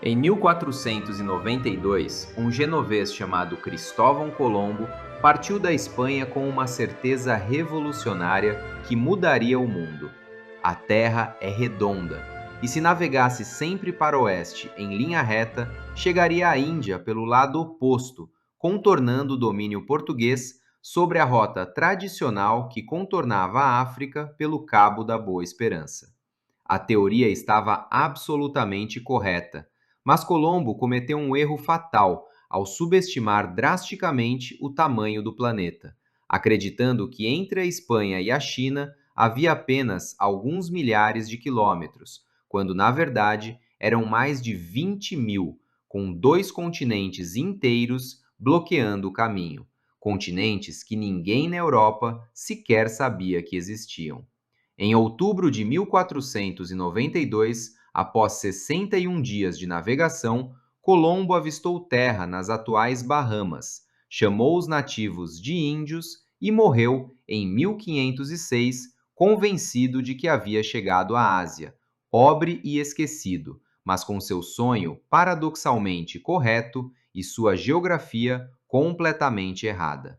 Em 1492, um genovês chamado Cristóvão Colombo partiu da Espanha com uma certeza revolucionária que mudaria o mundo. A Terra é redonda, e se navegasse sempre para o oeste em linha reta, chegaria à Índia pelo lado oposto, contornando o domínio português sobre a rota tradicional que contornava a África pelo Cabo da Boa Esperança. A teoria estava absolutamente correta, mas Colombo cometeu um erro fatal ao subestimar drasticamente o tamanho do planeta, acreditando que entre a Espanha e a China havia apenas alguns milhares de quilômetros, quando na verdade eram mais de 20.000, com dois continentes inteiros bloqueando o caminho, continentes que ninguém na Europa sequer sabia que existiam. Em outubro de 1492, após 61 dias de navegação, Colombo avistou terra nas atuais Bahamas, chamou os nativos de índios e morreu em 1506, convencido de que havia chegado à Ásia, pobre e esquecido, mas com seu sonho paradoxalmente correto e sua geografia completamente errada.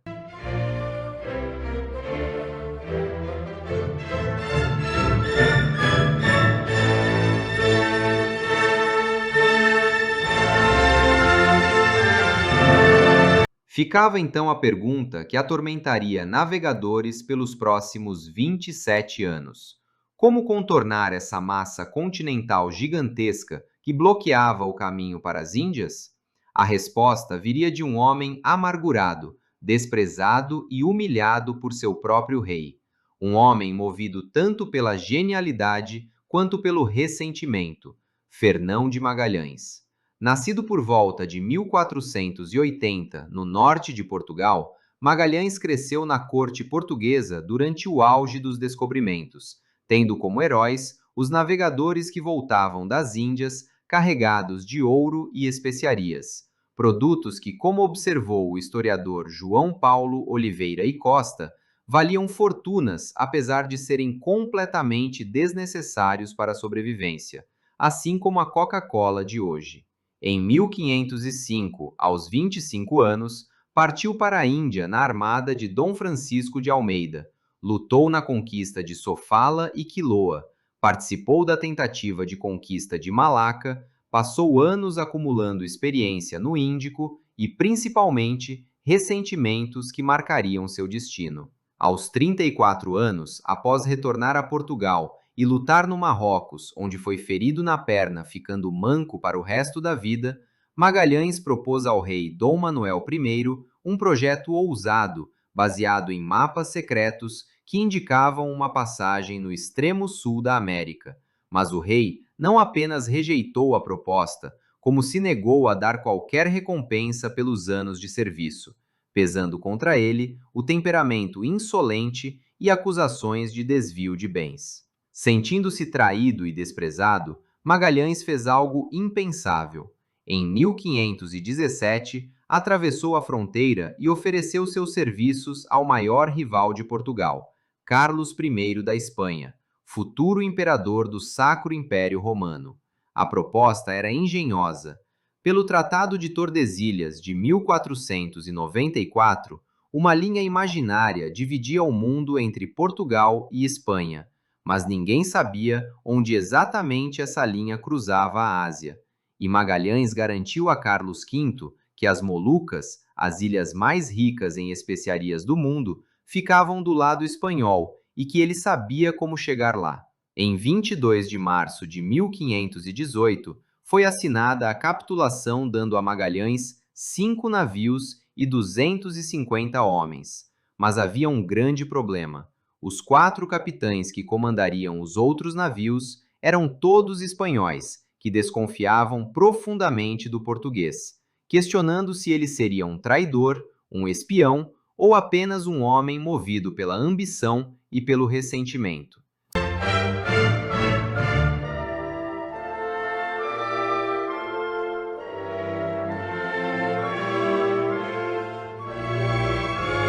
Ficava então a pergunta que atormentaria navegadores pelos próximos 27 anos: como contornar essa massa continental gigantesca que bloqueava o caminho para as Índias? A resposta viria de um homem amargurado, desprezado e humilhado por seu próprio rei. Um homem movido tanto pela genialidade quanto pelo ressentimento: Fernão de Magalhães. Nascido por volta de 1480 no norte de Portugal, Magalhães cresceu na corte portuguesa durante o auge dos descobrimentos, tendo como heróis os navegadores que voltavam das Índias carregados de ouro e especiarias, produtos que, como observou o historiador João Paulo Oliveira e Costa, valiam fortunas apesar de serem completamente desnecessários para a sobrevivência, assim como a Coca-Cola de hoje. Em 1505, aos 25 anos, partiu para a Índia na armada de Dom Francisco de Almeida, lutou na conquista de Sofala e Quiloa, participou da tentativa de conquista de Malaca, passou anos acumulando experiência no Índico e, principalmente, ressentimentos que marcariam seu destino. Aos 34 anos, após retornar a Portugal e lutar no Marrocos, onde foi ferido na perna, ficando manco para o resto da vida, Magalhães propôs ao rei Dom Manuel I um projeto ousado, baseado em mapas secretos que indicavam uma passagem no extremo sul da América. Mas o rei não apenas rejeitou a proposta, como se negou a dar qualquer recompensa pelos anos de serviço, pesando contra ele o temperamento insolente e acusações de desvio de bens. Sentindo-se traído e desprezado, Magalhães fez algo impensável. Em 1517, atravessou a fronteira e ofereceu seus serviços ao maior rival de Portugal, Carlos I da Espanha, futuro imperador do Sacro Império Romano. A proposta era engenhosa. Pelo Tratado de Tordesilhas de 1494, uma linha imaginária dividia o mundo entre Portugal e Espanha, mas ninguém sabia onde exatamente essa linha cruzava a Ásia. E Magalhães garantiu a Carlos V que as Molucas, as ilhas mais ricas em especiarias do mundo, ficavam do lado espanhol e que ele sabia como chegar lá. Em 22 de março de 1518, foi assinada a capitulação dando a Magalhães 5 navios e 250 homens. Mas havia um grande problema. Os 4 capitães que comandariam os outros navios eram todos espanhóis, que desconfiavam profundamente do português, questionando se ele seria um traidor, um espião ou apenas um homem movido pela ambição e pelo ressentimento.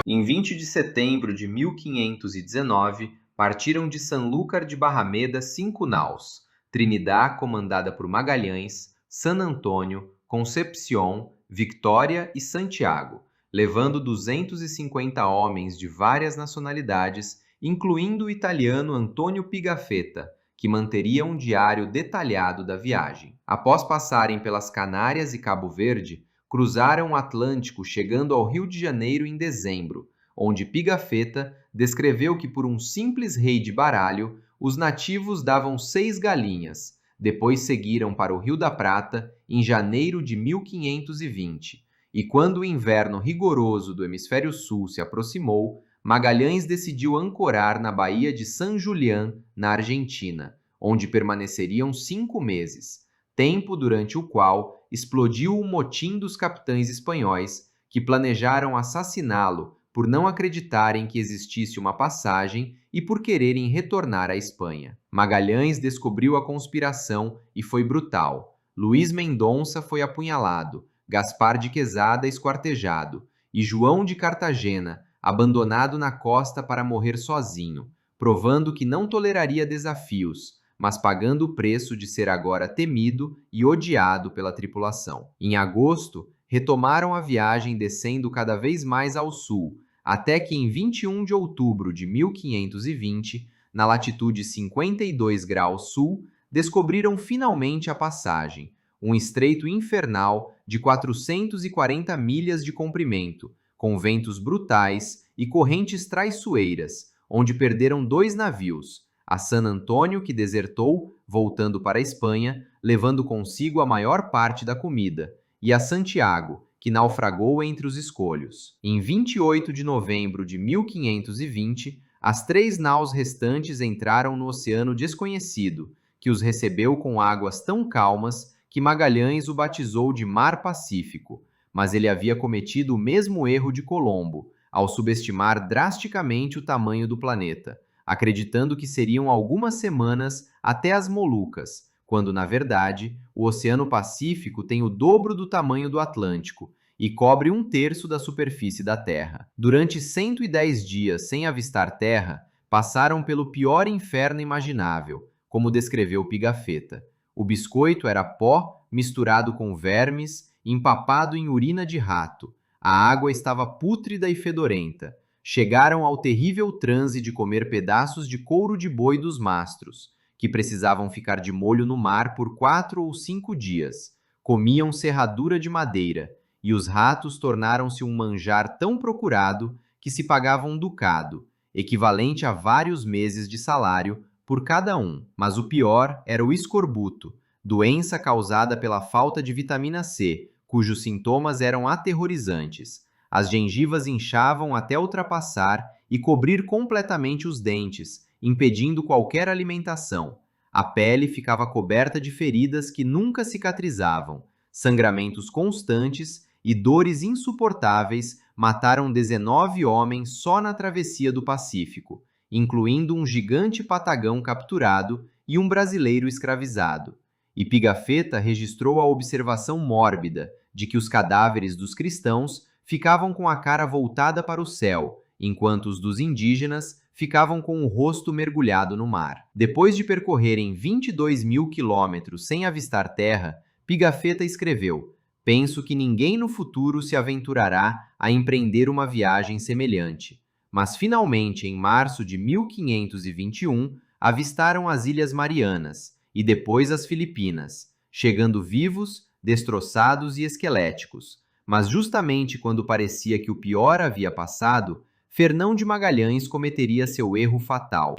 Em 20 de setembro de 1519, partiram de Sanlúcar de Barrameda 5 naus: Trinidad, comandada por Magalhães, San Antônio, Concepción, Vitória e Santiago, levando 250 homens de várias nacionalidades, incluindo o italiano Antônio Pigafetta, que manteria um diário detalhado da viagem. Após passarem pelas Canárias e Cabo Verde, cruzaram o Atlântico chegando ao Rio de Janeiro em dezembro, onde Pigafetta descreveu que por um simples rei de baralho, os nativos davam 6 galinhas. Depois seguiram para o Rio da Prata em janeiro de 1520. E quando o inverno rigoroso do hemisfério sul se aproximou, Magalhães decidiu ancorar na Baía de San Julián, na Argentina, onde permaneceriam 5 meses, tempo durante o qual explodiu o motim dos capitães espanhóis, que planejaram assassiná-lo por não acreditarem que existisse uma passagem e por quererem retornar à Espanha. Magalhães descobriu a conspiração e foi brutal. Luís Mendonça foi apunhalado, Gaspar de Quesada esquartejado e João de Cartagena abandonado na costa para morrer sozinho, provando que não toleraria desafios, mas pagando o preço de ser agora temido e odiado pela tripulação. Em agosto, retomaram a viagem descendo cada vez mais ao sul, até que em 21 de outubro de 1520, na latitude 52 graus sul, descobriram finalmente a passagem, um estreito infernal de 440 milhas de comprimento, com ventos brutais e correntes traiçoeiras, onde perderam 2 navios, a San Antônio, que desertou, voltando para a Espanha, levando consigo a maior parte da comida, e a Santiago, que naufragou entre os escolhos. Em 28 de novembro de 1520, as 3 naus restantes entraram no Oceano Desconhecido, que os recebeu com águas tão calmas que Magalhães o batizou de Mar Pacífico, mas ele havia cometido o mesmo erro de Colombo, ao subestimar drasticamente o tamanho do planeta, acreditando que seriam algumas semanas até as Molucas, quando, na verdade, o Oceano Pacífico tem o dobro do tamanho do Atlântico e cobre 1/3 da superfície da Terra. Durante 110 dias sem avistar terra, passaram pelo pior inferno imaginável, como descreveu Pigafetta. O biscoito era pó misturado com vermes, empapado em urina de rato. A água estava pútrida e fedorenta. Chegaram ao terrível transe de comer pedaços de couro de boi dos mastros, que precisavam ficar de molho no mar por 4 ou 5 dias. Comiam serradura de madeira, e os ratos tornaram-se um manjar tão procurado que se pagava um ducado, equivalente a vários meses de salário, por cada um. Mas o pior era o escorbuto, doença causada pela falta de vitamina C, cujos sintomas eram aterrorizantes. As gengivas inchavam até ultrapassar e cobrir completamente os dentes, impedindo qualquer alimentação. A pele ficava coberta de feridas que nunca cicatrizavam. Sangramentos constantes e dores insuportáveis mataram 19 homens só na travessia do Pacífico, incluindo um gigante patagão capturado e um brasileiro escravizado. E Pigafetta registrou a observação mórbida de que os cadáveres dos cristãos ficavam com a cara voltada para o céu, enquanto os dos indígenas ficavam com o rosto mergulhado no mar. Depois de percorrerem 22 mil quilômetros sem avistar terra, Pigafetta escreveu: "Penso que ninguém no futuro se aventurará a empreender uma viagem semelhante." Mas finalmente, em março de 1521, avistaram as Ilhas Marianas e depois as Filipinas, chegando vivos, destroçados e esqueléticos. Mas justamente quando parecia que o pior havia passado, Fernão de Magalhães cometeria seu erro fatal.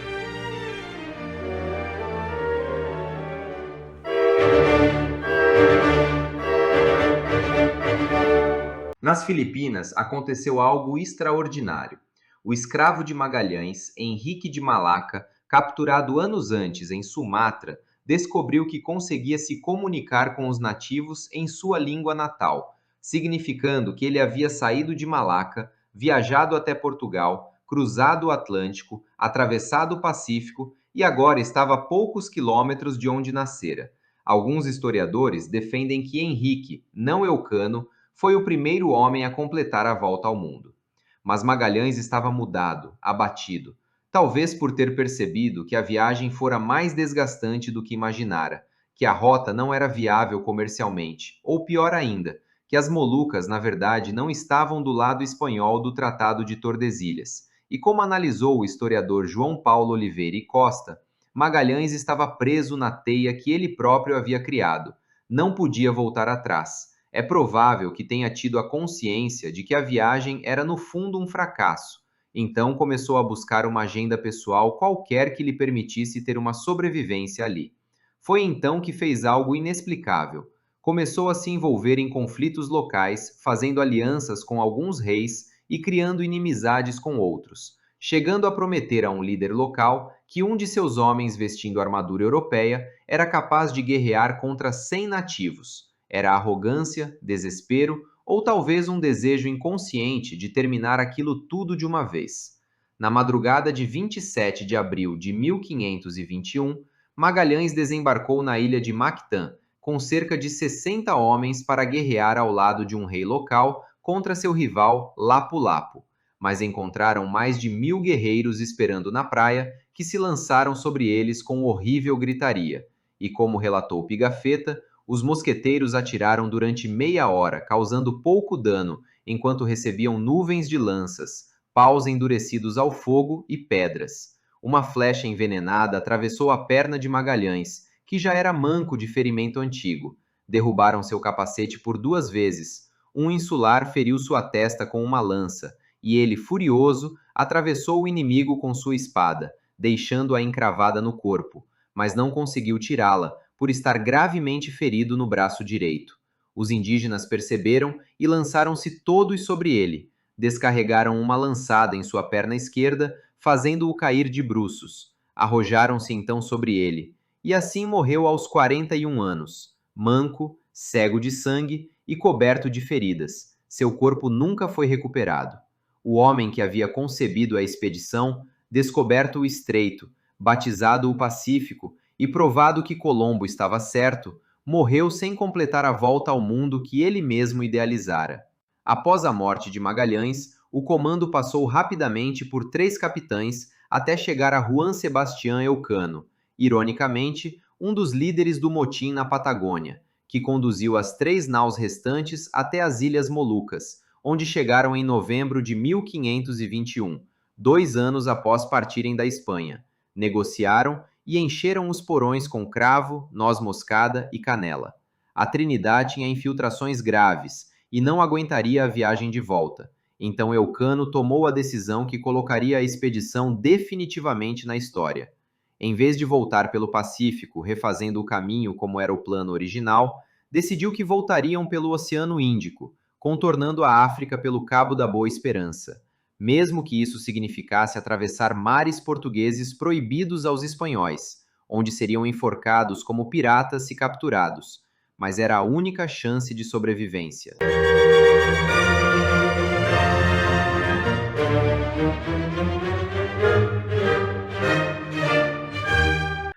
Nas Filipinas aconteceu algo extraordinário. O escravo de Magalhães, Henrique de Malaca, capturado anos antes em Sumatra, descobriu que conseguia se comunicar com os nativos em sua língua natal, significando que ele havia saído de Malaca, viajado até Portugal, cruzado o Atlântico, atravessado o Pacífico e agora estava a poucos quilômetros de onde nascera. Alguns historiadores defendem que Henrique, não Elcano, foi o primeiro homem a completar a volta ao mundo. Mas Magalhães estava mudado, abatido, talvez por ter percebido que a viagem fora mais desgastante do que imaginara, que a rota não era viável comercialmente, ou pior ainda, que as Molucas, na verdade, não estavam do lado espanhol do Tratado de Tordesilhas. E como analisou o historiador João Paulo Oliveira e Costa, Magalhães estava preso na teia que ele próprio havia criado. Não podia voltar atrás. É provável que tenha tido a consciência de que a viagem era no fundo um fracasso. Então começou a buscar uma agenda pessoal qualquer que lhe permitisse ter uma sobrevivência ali. Foi então que fez algo inexplicável. Começou a se envolver em conflitos locais, fazendo alianças com alguns reis e criando inimizades com outros, chegando a prometer a um líder local que um de seus homens vestindo armadura europeia era capaz de guerrear contra 100 nativos. Era arrogância, desespero ou talvez um desejo inconsciente de terminar aquilo tudo de uma vez. Na madrugada de 27 de abril de 1521, Magalhães desembarcou na ilha de Mactã, com cerca de 60 homens para guerrear ao lado de um rei local contra seu rival Lapu-Lapu, mas encontraram mais de 1000 guerreiros esperando na praia que se lançaram sobre eles com horrível gritaria. E como relatou Pigafetta, os mosqueteiros atiraram durante meia hora, causando pouco dano, enquanto recebiam nuvens de lanças, paus endurecidos ao fogo e pedras. Uma flecha envenenada atravessou a perna de Magalhães, que já era manco de ferimento antigo. Derrubaram seu capacete por 2 vezes. Um insular feriu sua testa com uma lança, e ele, furioso, atravessou o inimigo com sua espada, deixando-a encravada no corpo, mas não conseguiu tirá-la, por estar gravemente ferido no braço direito. Os indígenas perceberam e lançaram-se todos sobre ele. Descarregaram uma lançada em sua perna esquerda, fazendo-o cair de bruços. Arrojaram-se então sobre ele. E assim morreu aos 41 anos, manco, cego de sangue e coberto de feridas. Seu corpo nunca foi recuperado. O homem que havia concebido a expedição, descoberto o Estreito, batizado o Pacífico e provado que Colombo estava certo, morreu sem completar a volta ao mundo que ele mesmo idealizara. Após a morte de Magalhães, o comando passou rapidamente por 3 capitães até chegar a Juan Sebastián Elcano, ironicamente, um dos líderes do motim na Patagônia, que conduziu as 3 naus restantes até as Ilhas Molucas, onde chegaram em novembro de 1521, 2 anos após partirem da Espanha. Negociaram e encheram os porões com cravo, noz moscada e canela. A Trinidad tinha infiltrações graves e não aguentaria a viagem de volta. Então Elcano tomou a decisão que colocaria a expedição definitivamente na história. Em vez de voltar pelo Pacífico, refazendo o caminho como era o plano original, decidiu que voltariam pelo Oceano Índico, contornando a África pelo Cabo da Boa Esperança, mesmo que isso significasse atravessar mares portugueses proibidos aos espanhóis, onde seriam enforcados como piratas se capturados, mas era a única chance de sobrevivência.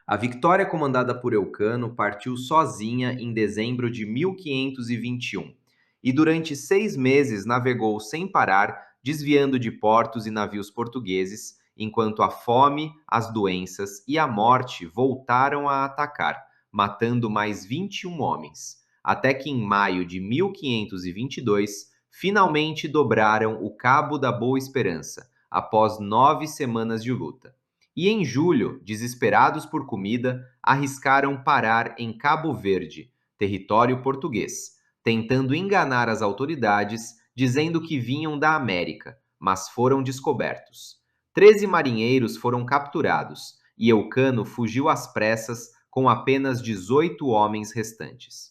A vitória comandada por Elcano partiu sozinha em dezembro de 1521 e durante 6 meses navegou sem parar, desviando de portos e navios portugueses, enquanto a fome, as doenças e a morte voltaram a atacar, matando mais 21 homens, até que em maio de 1522 finalmente dobraram o Cabo da Boa Esperança, após 9 semanas de luta. E em julho, desesperados por comida, arriscaram parar em Cabo Verde, território português, tentando enganar as autoridades, dizendo que vinham da América, mas foram descobertos. 13 marinheiros foram capturados e Elcano fugiu às pressas com apenas 18 homens restantes.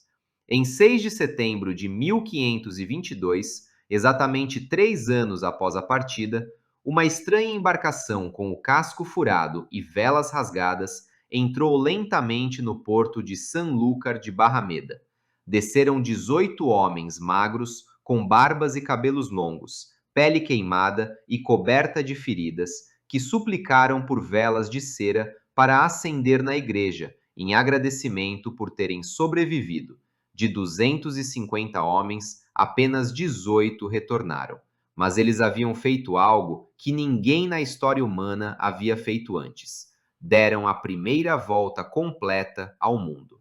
Em 6 de setembro de 1522, exatamente 3 anos após a partida, uma estranha embarcação com o casco furado e velas rasgadas entrou lentamente no porto de Sanlúcar de Barrameda. Desceram 18 homens magros, com barbas e cabelos longos, pele queimada e coberta de feridas, que suplicaram por velas de cera para acender na igreja, em agradecimento por terem sobrevivido. De 250 homens, apenas 18 retornaram. Mas eles haviam feito algo que ninguém na história humana havia feito antes. Deram a primeira volta completa ao mundo.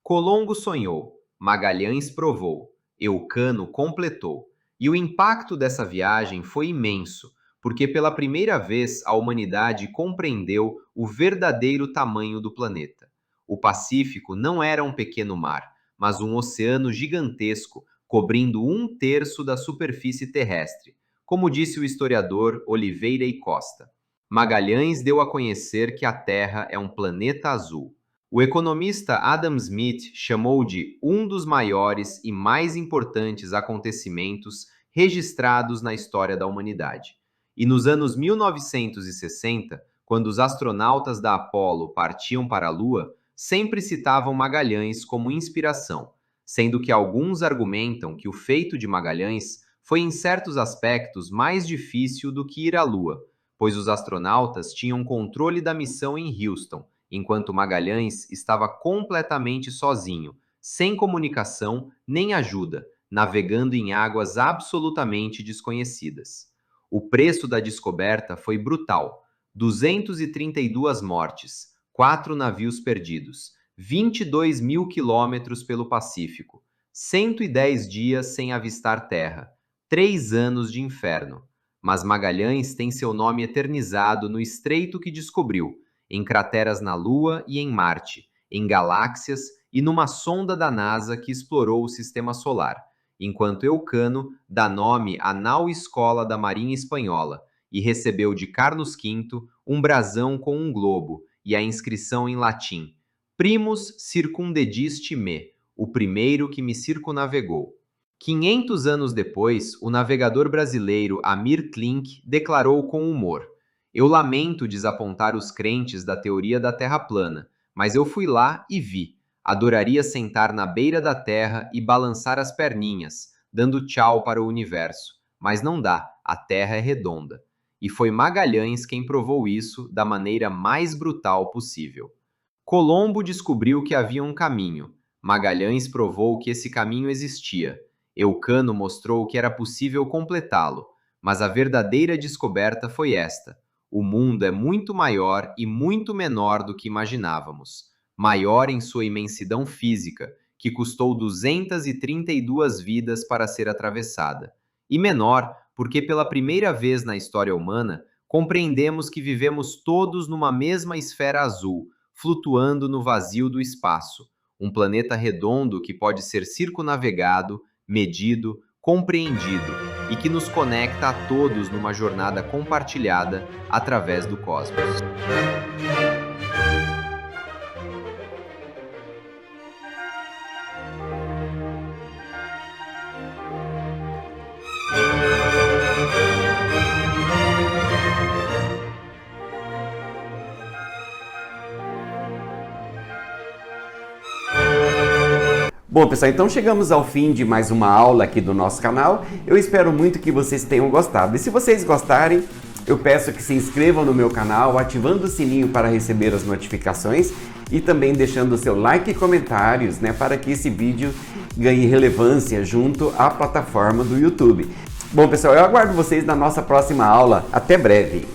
Colombo sonhou, Magalhães provou, Elcano completou. E o impacto dessa viagem foi imenso, porque pela primeira vez a humanidade compreendeu o verdadeiro tamanho do planeta. O Pacífico não era um pequeno mar, mas um oceano gigantesco, cobrindo 1/3 da superfície terrestre, como disse o historiador Oliveira e Costa. Magalhães deu a conhecer que a Terra é um planeta azul. O economista Adam Smith chamou de um dos maiores e mais importantes acontecimentos registrados na história da humanidade. E nos anos 1960, quando os astronautas da Apollo partiam para a Lua, sempre citavam Magalhães como inspiração, sendo que alguns argumentam que o feito de Magalhães foi em certos aspectos mais difícil do que ir à Lua, pois os astronautas tinham controle da missão em Houston, enquanto Magalhães estava completamente sozinho, sem comunicação nem ajuda, navegando em águas absolutamente desconhecidas. O preço da descoberta foi brutal: 232 mortes, 4 navios perdidos, 22 mil quilômetros pelo Pacífico, 110 dias sem avistar terra, 3 anos de inferno. Mas Magalhães tem seu nome eternizado no estreito que descobriu, em crateras na Lua e em Marte, em galáxias e numa sonda da NASA que explorou o Sistema Solar, enquanto Elcano dá nome à nau-escola da Marinha Espanhola e recebeu de Carlos V um brasão com um globo e a inscrição em latim: Primus circumdediste me, o primeiro que me circunnavegou. 500 anos depois, o navegador brasileiro Amir Klink declarou com humor: Eu lamento desapontar os crentes da teoria da Terra plana, mas eu fui lá e vi. Adoraria sentar na beira da Terra e balançar as perninhas, dando tchau para o universo. Mas não dá, a Terra é redonda. E foi Magalhães quem provou isso da maneira mais brutal possível. Colombo descobriu que havia um caminho. Magalhães provou que esse caminho existia. Elcano mostrou que era possível completá-lo. Mas a verdadeira descoberta foi esta: o mundo é muito maior e muito menor do que imaginávamos. Maior em sua imensidão física, que custou 232 vidas para ser atravessada. E menor, porque pela primeira vez na história humana, compreendemos que vivemos todos numa mesma esfera azul, flutuando no vazio do espaço. Um planeta redondo que pode ser circunnavegado, medido, compreendido e que nos conecta a todos numa jornada compartilhada através do cosmos. Bom, pessoal, então chegamos ao fim de mais uma aula aqui do nosso canal. Eu espero muito que vocês tenham gostado. E se vocês gostarem, eu peço que se inscrevam no meu canal, ativando o sininho para receber as notificações e também deixando o seu like e comentários, para que esse vídeo ganhe relevância junto à plataforma do YouTube. Bom, pessoal, eu aguardo vocês na nossa próxima aula. Até breve!